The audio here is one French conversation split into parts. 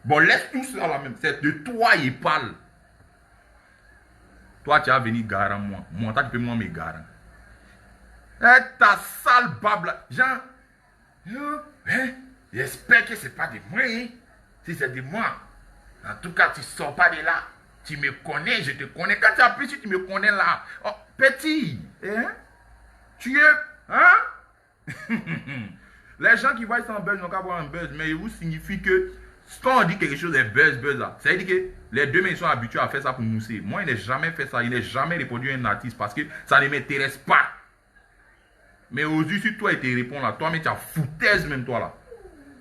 Bon, laisse tout ça là même. C'est de toi il parle. Toi, tu as venu garant moi. Moi, tu peux moi me garant. Eh, ta sale bable là. Jean, hein? J'espère que c'est pas de moi. Hein? Si c'est de moi. En tout cas, tu sors pas de là. Tu me connais, je te connais. Quand tu as pris, si tu me connais là. Oh, petit. Hein? Tu es. Hein? Les gens qui voient ça en buzz n'ont qu'à voir un buzz. Mais il vous signifie que quand on dit quelque chose est buzz, buzz là, ça veut dire que les deux ils sont habitués à faire ça pour mousser. Moi, il n'a jamais fait ça. Il n'a jamais répondu à un artiste parce que ça ne m'intéresse pas. Mais aujourd'hui, si toi, il te répond là, toi, mais tu as foutaise même toi là.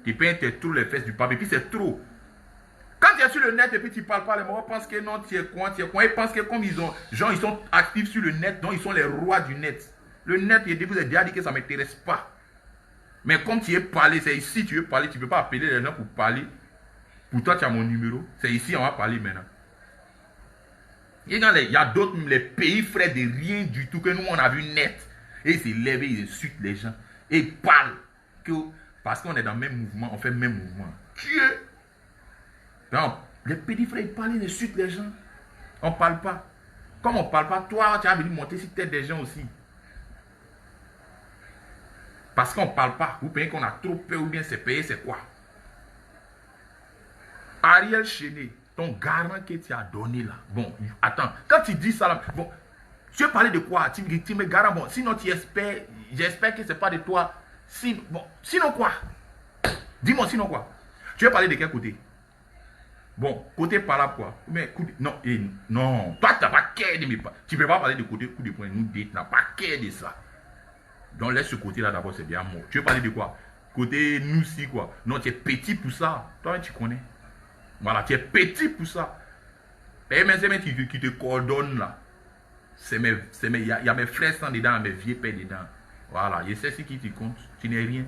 Tu peins trop les fesses du pape et puis c'est trop. Quand tu es sur le net et puis tu parles pas, les gens pensent que non, tu es quoi. Ils pensent que comme ils sont actifs sur le net, donc ils sont les rois du net. Le net, il vous a déjà dit que ça ne m'intéresse pas. Mais comme tu es parlé, c'est ici tu veux parler, tu ne peux pas appeler les gens pour parler. Pour toi, tu as mon numéro. C'est ici, on va parler maintenant. Et il y a d'autres, les pays frères de rien du tout que nous, on a vu net. Et ils se lèvent, ils insultent les gens. Et ils parlent. Parce qu'on est dans le même mouvement, on fait le même mouvement. Dieu! Donc, les petits frères, ils parlent, ils insultent les gens. On ne parle pas. Comme on ne parle pas, toi, tu as venu monter sur tête des gens aussi. Parce qu'on ne parle pas. Vous payez qu'on a trop peur ou bien c'est payé, c'est quoi? Ariel Chéné, ton garant que tu as donné là. Bon, attends, quand tu dis ça là, bon, tu veux parler de quoi? Tu me garant, bon, sinon tu espères, j'espère que ce n'est pas de toi. Sinon quoi? Dis-moi sinon quoi? Tu veux parler de quel côté? Bon, côté par là quoi? Mais non, non, toi tu n'as pas qu'à de mes pas. Tu ne peux pas parler de côté coup de poing, nous tu n'as pas qu'à de ça. Donc laisse ce côté là d'abord, c'est bien mort. Tu veux parler de quoi? Côté nous si quoi? Non, tu es petit pour ça. Toi tu connais. Voilà, tu es petit pour ça. Et même c'est qui te coordonne là. Il y a mes frères sans dedans, mes vieux pères dedans. Voilà, je sais ce qui te compte. Tu n'es rien.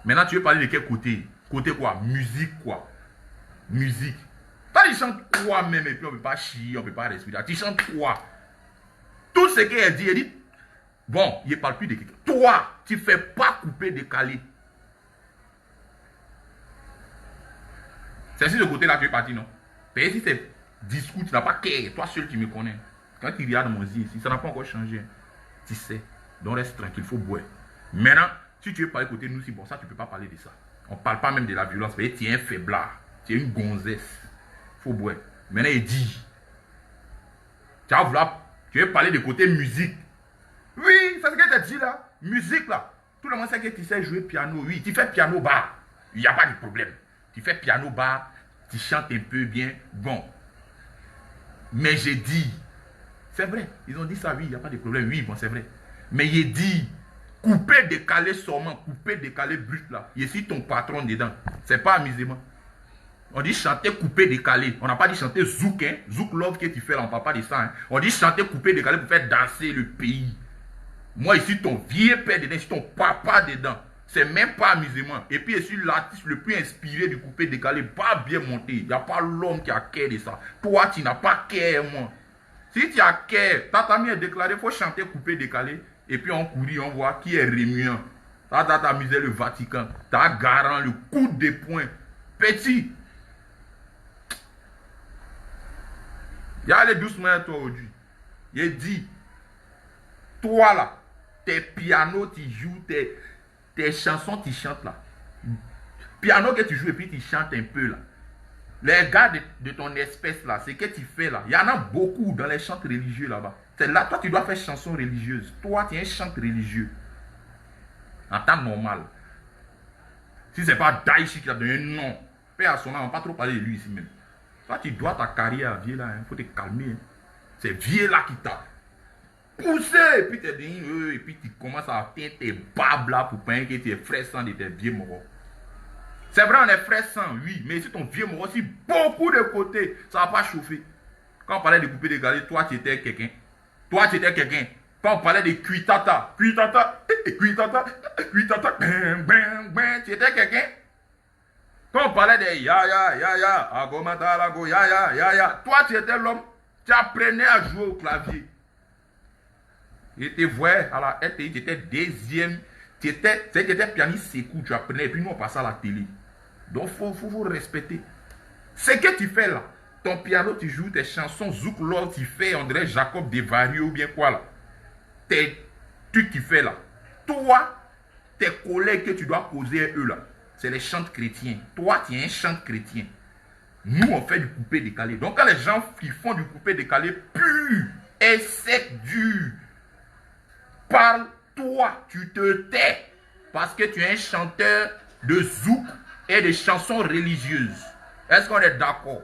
Maintenant, tu veux parler de quel côté? Côté quoi? Musique quoi? Musique. Toi, tu chantes quoi même et puis on ne peut pas chier, on ne peut pas respirer. Tu chantes quoi? Tout ce qu'elle dit, elle dit. Bon, il ne parle plus de quelqu'un. Toi, tu ne fais pas couper, décaler. C'est sur ce côté-là que tu es parti, non? Mais si c'est discours, tu n'as pas qu'à. Toi seul, tu me connais. Quand tu regardes mon yeux ici, ça n'a pas encore changé. Tu sais. Donc reste tranquille, il faut boire. Maintenant, si tu veux parler côté nous, si bon, ça, tu ne peux pas parler de ça. On ne parle pas même de la violence. Mais tu es un faiblard. Tu es une gonzesse. Il faut boire. Maintenant, il dit. Tu veux parler de côté musique. Oui, c'est ce que tu as dit là. Musique là. Tout le monde sait que tu sais jouer piano. Oui, tu fais piano bar. Il n'y a pas de problème. Tu fais piano bar, tu chantes un peu bien. Bon. Mais j'ai dit, c'est vrai, ils ont dit ça, oui, il n'y a pas de problème. Oui, bon, c'est vrai. Mais j'ai dit, couper, décaler seulement, couper, décaler brut là. Je suis ton patron dedans. C'est pas amusement. On dit chanter, couper, décaler. On n'a pas dit chanter zouk, hein. Zouk love que tu fais là, on ne parle pas de ça. Hein. On dit chanter, couper, décaler pour faire danser le pays. Moi, je suis ton vieux père dedans, je suis ton papa dedans. C'est même pas amusement. Et puis, je suis l'artiste le plus inspiré du coupé décalé, pas bien monté. Il n'y a pas l'homme qui a cœur de ça. Toi, tu n'as pas cœur, moi. Si tu as cœur, ta mis est déclaré, il faut chanter coupé décalé. Et puis, on courit, on voit qui est rémuant. T'as amusé le Vatican. T'as garant le coup de poing. Petit. Il y a les doucement à toi aujourd'hui. Il dit, toi là, tes pianos, tu joues, tes chansons, tu chantes là. Piano que tu joues et puis tu chantes un peu là. Les gars de ton espèce là, c'est que tu fais là. Il y en a beaucoup dans les chants religieux là-bas. C'est là, toi tu dois faire chanson religieuse. Toi tu es un chant religieux. En temps normal. Si c'est pas Daichi qui a donné un nom, père à son nom, on va pas trop parler de lui ici même. Toi tu dois ta carrière vieux là, il faut te calmer. Hein. C'est vieux là qui t'a poussé, et puis tu dis, et puis tu commences à atteindre tes babes là pour peindre que tu es frère sang de tes vieux morts. C'est vrai, on est frère sang, oui, mais si ton vieux mort aussi, beaucoup de côtés, ça va pas chauffer. Quand on parlait de couper de galets, toi tu étais quelqu'un. Toi tu étais quelqu'un. Quand on parlait de cuitata, tu étais quelqu'un. Quand on parlait de ya, agomata lago, ya, toi tu étais l'homme, tu apprenais à jouer au clavier. Il te voyait à la RTI, tu étais deuxième, tu étais pianiste Sékou, tu apprenais, et puis nous on passait à la télé. Donc, faut respecter. Ce que tu fais là, ton piano, tu joues tes chansons, zouk, lol, tu fais, on dirait Jacob Desvarieux ou bien quoi là. Tes trucs que tu fais là. Toi, tes collègues que tu dois causer eux là, c'est les chants chrétiens. Toi, tu es un chant chrétien. Nous, on fait du coupé décalé. Donc, quand les gens qui font du coupé décalé pur et sec, dur, parle, toi, tu te tais. Parce que tu es un chanteur de zouk et de chansons religieuses. Est-ce qu'on est d'accord?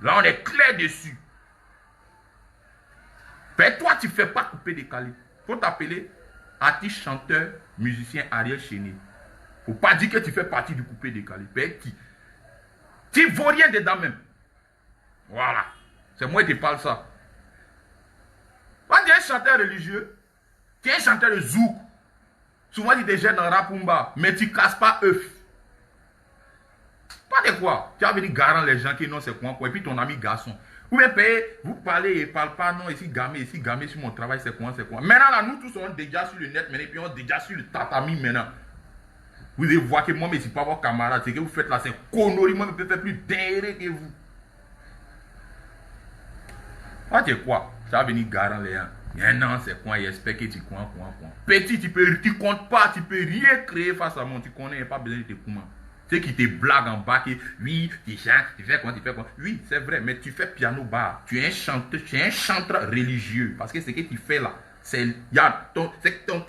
Là, on est clair dessus. Mais toi, tu ne fais pas coupé décalé. Il faut t'appeler artiste, chanteur, musicien Ariel Chéné. Il ne faut pas dire que tu fais partie du coupé décalé. Tu ne vaux rien dedans même. Voilà. C'est moi qui te parle ça. Toi, tu es un chanteur religieux. Tu es un chanteur de zouk. Souvent, tu te jettes dans Rapumba, mais tu ne casses pas œuf. Pas de quoi. Tu as venu garant les gens qui n'ont c'est quoi. Et puis ton ami garçon. Vous bien payez, vous parlez et parle pas. Non, ici, gamé sur mon travail, c'est quoi, c'est quoi. Maintenant, là, nous tous, on est déjà sur le net, maintenant, et puis on est déjà sur le tatami maintenant. Vous allez voir que moi, mais ce n'est pas vos camarades. Ce que vous faites là, c'est connerie. Moi, je peux faire plus dingue que vous. Ah, tu es quoi? Tu as venu garant les gens. Non, c'est quoi? J'espère que tu quoi. Petit, tu comptes pas, tu peux rien créer face à moi. Tu connais, pas besoin de te comment. Tu sais qui te blague en bas, qui, oui, tu chantes, tu fais quoi. Oui, c'est vrai, mais tu fais piano bar. Tu es un chanteur, chanteur religieux. Parce que ce que tu fais là, c'est ton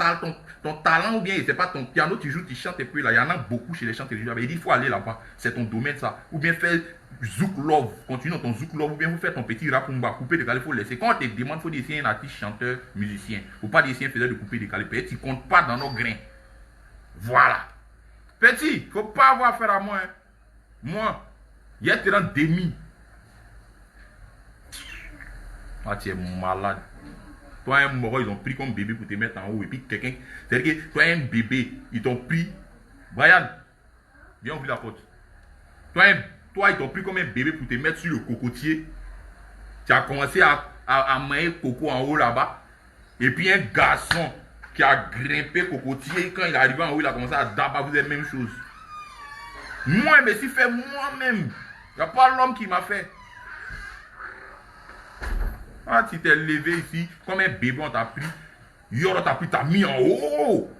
talent ou bien, c'est pas ton piano, tu joues, tu chantes et puis là, il y en a beaucoup chez les chanteurs religieux. Il dit, il faut aller là-bas, c'est ton domaine ça. Ou bien faire zouk love, continue ton zouk love, ou bien vous faites ton petit rapumba, couper décalé, il faut laisser. Quand on te demande, il faut essayer un artiste, chanteur, musicien. Faut pas essayer un faiseur de couper décalé. Peut-être tu comptes pas dans nos grains. Voilà. Petit, il ne faut pas avoir affaire à moi. Hein. Moi, il y a un demi. Ah, tu es malade. Toi, un mort, ils ont pris comme bébé pour te mettre en haut. Et puis quelqu'un, c'est-à-dire que toi, un bébé, ils t'ont pris. Brian, viens ouvrir la porte. Toi, ils t'ont pris comme un bébé pour te mettre sur le cocotier. Tu as commencé à manger coco en haut là-bas. Et puis un garçon qui a grimpé cocotier, quand il est arrivé en haut, il a commencé à d'abattre, vous êtes la même chose. Moi, mais si fait moi-même. Il n'y a pas l'homme qui m'a fait. Ah, tu t'es levé ici, comme un bébé, on t'a pris. Yoro t'a pris, t'a mis en haut.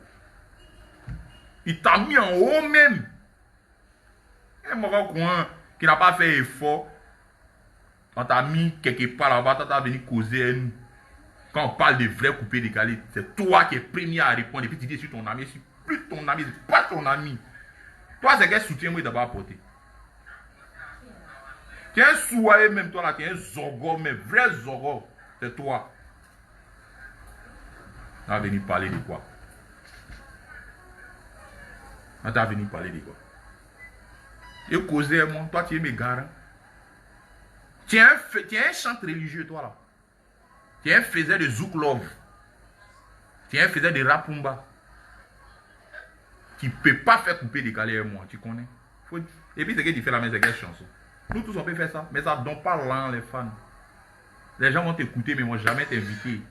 Il t'a mis en haut même. Un mort coin qui n'a pas fait effort. On t'a mis quelque part là-bas, t'as venu causer à nous. Quand on parle de vrai coupé décalé, c'est toi qui es premier à répondre. Et puis tu dis sur ton ami, c'est plus ton ami, c'est pas ton ami. Toi, c'est quel soutien moi d'abord apporter. Tu es un souhait même, toi là, tu es un zorgo, mais vrai zorgo, c'est toi. On va venir parler de quoi? On va venir parler de quoi? Et causer à moi, toi tu es mes garants. Tu es un chant religieux, toi là. Tu es un faiseur de zouk love. Tu es un faiseur de rapumba. Tu ne peux pas faire couper décalé à moi, tu connais. Et puis, ce que tu fais là, c'est quelle chanson. Nous tous, on peut faire ça, mais ça ne donne pas l'an, les fans. Les gens vont t'écouter, mais ils ne vont jamais t'inviter.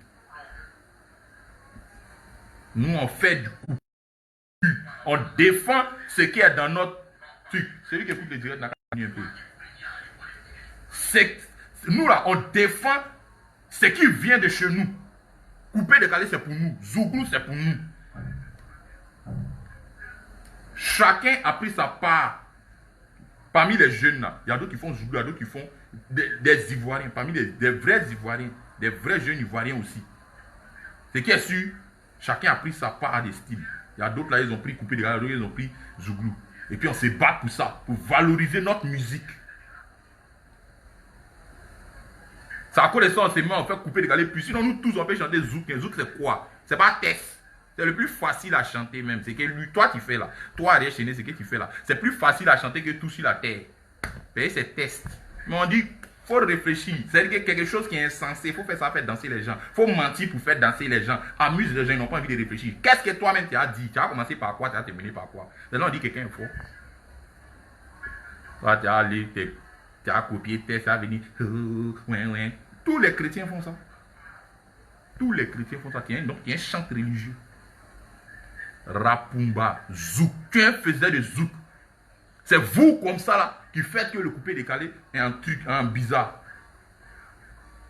Nous, on fait du coup. On défend ce qui est dans notre truc. Celui qui écoute le direct n'a qu'à un peu. Nous, là, on défend ce qui vient de chez nous. Couper décalé, c'est pour nous. Zouglou, c'est pour nous. Chacun a pris sa part. Parmi les jeunes là, il y a d'autres qui font Zouglou, il y a d'autres qui font des Ivoiriens. Parmi des vrais Ivoiriens, des vrais jeunes Ivoiriens aussi. Ce qui est sûr, chacun a pris sa part à des styles. Il y a d'autres là, ils ont pris coupé décalé, d'autres ils ont pris Zouglou. Et puis on se bat pour ça, pour valoriser notre musique. C'est à cause de ça, on se met, on fait couper décalé. Puis sinon, nous tous, on peut chanter Zouk. Un Zouk, c'est quoi? C'est pas test. C'est le plus facile à chanter même. C'est que lui, toi, tu fais là. Toi, Ariel Chéné, c'est que tu fais là. C'est plus facile à chanter que tout sur la terre. C'est test. Mais on dit, il faut réfléchir. C'est-à-dire quelque chose qui est insensé. Il faut faire ça, faire danser les gens. Il faut mentir pour faire danser les gens. Amuse les gens, ils n'ont pas envie de réfléchir. Qu'est-ce que toi-même tu as dit? Tu as commencé par quoi? Tu as terminé par quoi? Là, on dit quelqu'un est faux. Toi, tu as allé, tu as copié, ça a venu. Ouais. Tous les chrétiens font ça. Tous les chrétiens font ça. Donc, il y a un chant religieux. Rapumba, zouk. Tu es un faiseur de zouk. C'est vous comme ça là qui faites que le coupé-décalé est un truc, un bizarre.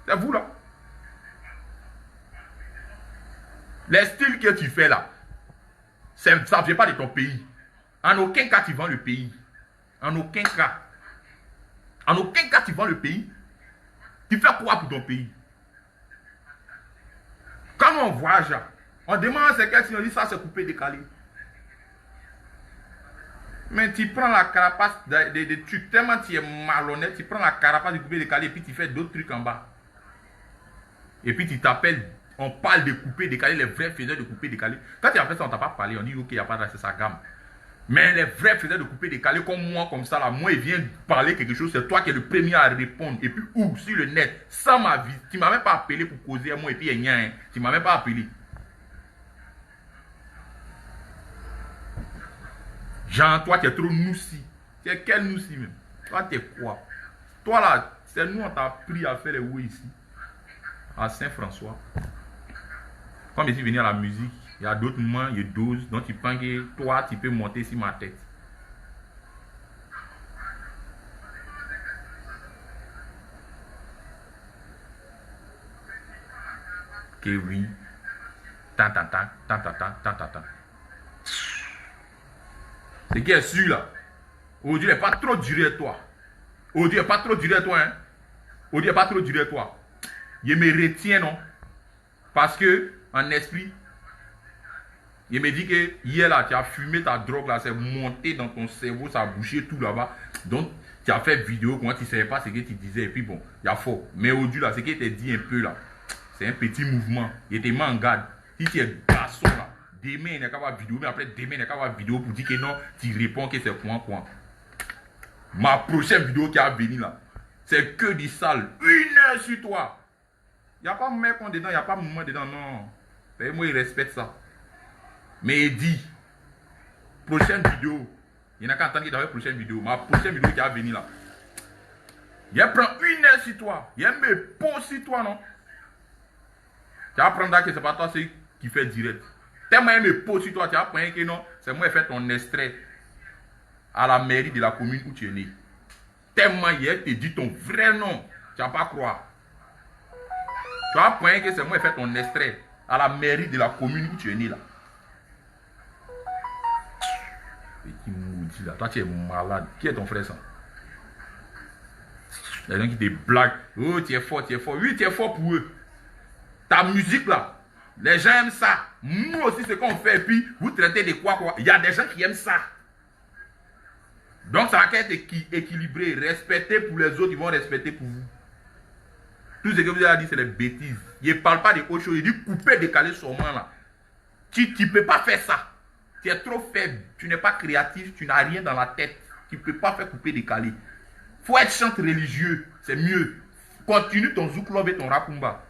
C'est vous là. Les styles que tu fais là, ça ne vient pas de ton pays. En aucun cas tu vends le pays. En aucun cas. En aucun cas tu vends le pays. Tu fais quoi pour ton pays? Quand on voyage, on demande à quelqu'un si on dit ça c'est coupé-décalé. Mais tu prends la carapace des trucs, tellement tu es malhonnête, tu prends la carapace du coupé-décalé et puis tu fais d'autres trucs en bas. Et puis tu t'appelles, on parle de coupé-décalé, les vrais faiseurs de coupé-décalé. Quand tu as fait ça, on ne t'a pas parlé, on dit ok, il n'y a pas de c'est sa gamme. Mais les vrais faiseurs de coupé-décalé comme moi, comme ça, là, moi, il vient parler quelque chose, c'est toi qui es le premier à répondre. Et puis où? Sur le net, sans ma vie. Tu ne m'as même pas appelé pour causer à moi et puis il y a rien. Tu ne m'as même pas appelé. Jean, toi, tu es trop noussi. Tu es quel noussi même? Toi, tu es quoi? Toi, là, c'est nous, on t'a appris à faire les oui ici. À Saint-François. Comme je suis venu à la musique, il y a d'autres moments, il y a 12, donc tu penses que toi, tu peux monter sur ma tête. Que oui. Tant. Ce qui est sûr là, aujourd'hui, il n'est pas trop duré à toi. Aujourd'hui, il n'est pas trop duré à toi, hein. Aujourd'hui, il n'est pas trop duré à toi. Je me retiens, non? Parce que, en esprit, il me dit que hier là, tu as fumé ta drogue là, c'est monté dans ton cerveau, ça a bouché tout là-bas. Donc, tu as fait vidéo, comment tu ne savais pas ce que tu disais, et puis bon, il y a faux. Mais aujourd'hui là, ce qui était dit un peu là, c'est un petit mouvement. Il était mis en garde. Si tu es garçon là, demain il n'y a qu'à avoir vidéo, mais après demain il n'y a qu'à avoir vidéo pour dire que non, tu réponds que c'est quoi. Ma prochaine vidéo qui a venu là, c'est que du sale. 1 heure sur toi. Il n'y a pas mec dedans, il n'y a pas moment dedans, non. Moi, il respecte ça. Mais il dit, prochaine vidéo, il n'y a qu'à attendre qu'il y ait une prochaine vidéo. Ma prochaine vidéo qui a venu là, il prend 1 heure sur toi. Il me pose sur toi, non? Tu vas prendre que ce n'est pas toi qui fait direct. Tellement il me pose sur toi, tu vas prendre que non, c'est moi qui fais ton extrait à la mairie de la commune où tu es né. Tellement il te dit ton vrai nom, tu ne vas pas croire. Tu vas prendre que c'est moi qui fais ton extrait à la mairie de la commune où tu es né là. Petit maudit là, toi tu es malade. Qui est ton frère ça? Les gens qui te blaguent. Oh, tu es fort. Oui, tu es fort pour eux. Ta musique là, les gens aiment ça. Nous aussi, ce qu'on fait, et puis vous traitez de quoi. Il y a des gens qui aiment ça. Donc ça va être équilibré. Respecter pour les autres, ils vont respecter pour vous. Tout ce que vous avez dit, c'est des bêtises. Il ne parle pas de autre chose. Il dit couper, décaler sûrement là. Tu ne peux pas faire ça. Tu es trop faible. Tu n'es pas créatif. Tu n'as rien dans la tête. Tu ne peux pas faire couper, décaler. Il faut être chante religieux. C'est mieux. Continue ton zouk love et ton rakumba.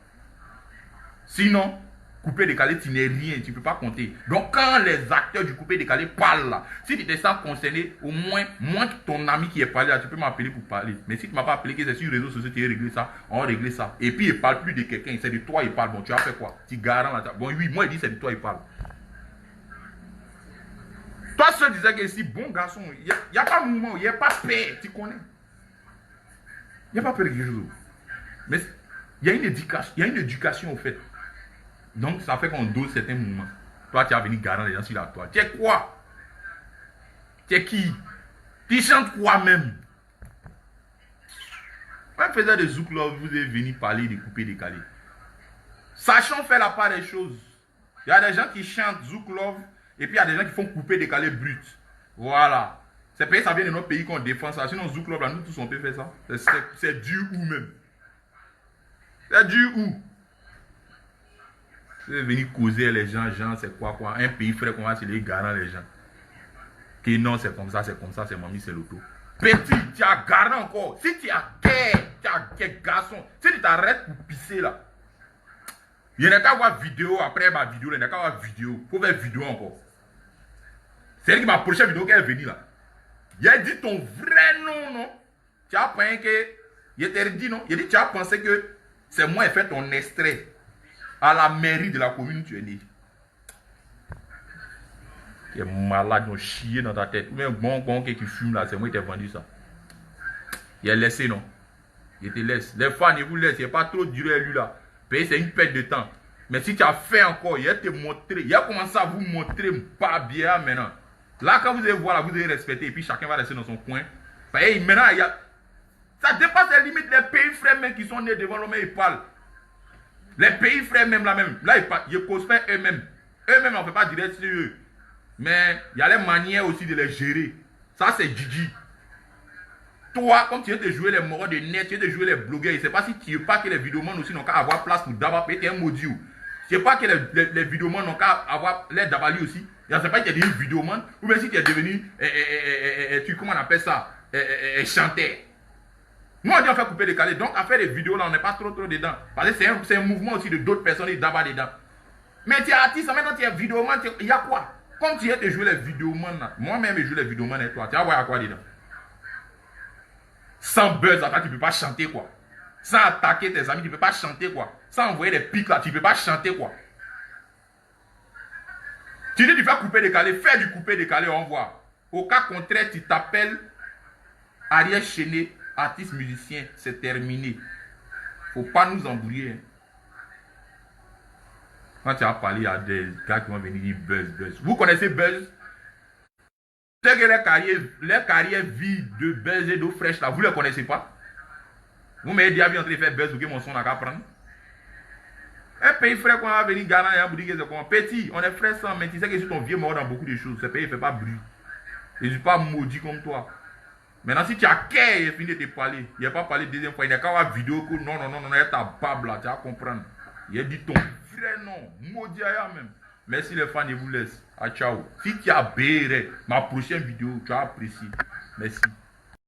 Sinon, coupé décalé, tu n'es rien, tu ne peux pas compter. Donc, quand les acteurs du coupé décalé parlent là, si tu te sens concerné, au moins que ton ami qui est parlé là, tu peux m'appeler pour parler. Mais si tu ne m'as pas appelé, que c'est sur les réseaux sociaux, tu as réglé ça, on va régler ça. Et puis, il ne parle plus de quelqu'un, c'est de toi, il parle. Bon, tu as fait quoi? Tu garant là. Bon, oui, moi, il dit c'est de toi, il parle. Toi seul disais que si, bon garçon, il n'y a pas de mouvement, il n'y a pas peur, tu connais. Il n'y a pas peur de quelque chose. Mais il y a une éducation au fait. Donc, ça fait qu'on dose certains mouvements. Toi, tu as venu garant les gens sur la toile. Tu es quoi? Tu es qui? Tu chantes quoi même? Quand on faisait des zouk love, vous êtes venu parler de couper décalé. Sachons faire la part des choses. Il y a des gens qui chantent zouk love et puis il y a des gens qui font couper décalé brut. Voilà. C'est parce que ça vient de notre pays qu'on défend ça. Sinon, zouk love, là, nous tous on peut faire ça. C'est dur où même? C'est dur où? Vous êtes venu causer les gens, c'est quoi? Un pays frère qu'on va se les garant les gens. Que non, c'est comme ça, c'est mamie, c'est l'auto. Petit, tu as garant encore. Si tu as quel garçon, si tu t'arrêtes pour pisser là, il n'y a qu'à voir vidéo après ma vidéo, il n'y a qu'à voir vidéo. Il faut faire vidéo encore. C'est que ma prochaine vidéo qui est venue là. Il a dit ton vrai nom, non? Tu as pensé que. Il t'a dit non? Il a dit tu as pensé que c'est moi qui ai fait ton extrait à la mairie de la commune où tu es né. Tu es malade, ils ont chié dans ta tête. Ou bien bon qui fume là, c'est moi qui t'ai vendu ça. Il est laissé, non? Il te laisse. Les fans, ils vous laissent. Il n'y a pas trop duré lui là. Payer, c'est une perte de temps. Mais si tu as fait encore, il a te montré. Il a commencé à vous montrer pas bien maintenant. Là, quand vous allez voir, là, vous allez respecter. Et puis chacun va rester dans son coin. Maintenant, il y a. Ça dépasse les limites. Les pays frères même qui sont nés devant l'homme, ils parlent. Les pays frères même là même. Là, ils prospèrent eux-mêmes. Eux-mêmes, on ne fait pas direct sur eux. Mais il y a les manières aussi de les gérer. Ça, c'est Gigi. Toi, comme tu viens de jouer les morts de net, tu viens de jouer les blogueurs, je ne sais pas si tu ne veux pas que les vidéomans aussi n'ont qu'à avoir place pour d'abord payer un maudit. Je ne sais pas que les vidéomans n'ont qu'à avoir les d'abali aussi. Je ne sais pas si tu es devenu vidéoman ou bien si tu es devenu, comment on appelle ça, chanteur. Nous, on dit on fait couper décaler. Donc, à faire des vidéos là, on n'est pas trop dedans. Parce que c'est un mouvement aussi de d'autres personnes qui d'abord dedans. Mais tu es artiste, maintenant tu es vidéoman, il y a quoi? Comme tu viens de jouer les vidéomans là, moi-même je joue les vidéomans et toi, tu vas voir à quoi dedans? Sans buzz, tu ne peux pas chanter quoi. Sans attaquer tes amis, tu ne peux pas chanter quoi. Sans envoyer des pics là, tu ne peux pas chanter quoi. Tu dis tu fais couper décalé, fais du couper décalé, on voit. Au cas contraire, tu t'appelles Ariel Chené, artiste musicien, c'est terminé. Faut pas nous embrouiller. Quand tu as parlé à des gars qui vont venir dire buzz. Vous connaissez buzz? C'est que les carrières vides de buzz et d'eau fraîche là, vous ne les connaissez pas? Vous m'avez déjà vu en train de faire buzz ou que mon son n'a qu'à prendre? Un pays frère qu'on va venir garant et vous dire que c'est comment? Petit, on est frère sans, mais tu sais que si ton vieux mort dans beaucoup de choses, ce pays ne fait pas bruit. Je ne suis pas maudit comme toi. Maintenant, si tu as cœur et fini de te parler, il n'a pas parlé deuxième fois, il n'y a qu'à avoir vidéo que non, il y a ta bable là, tu vas comprendre. Il a dit ton vrai nom, maudit à même. Merci les fans, je vous laisse. Ah, ciao. Si tu as béret, ma prochaine vidéo, tu as apprécié. Merci.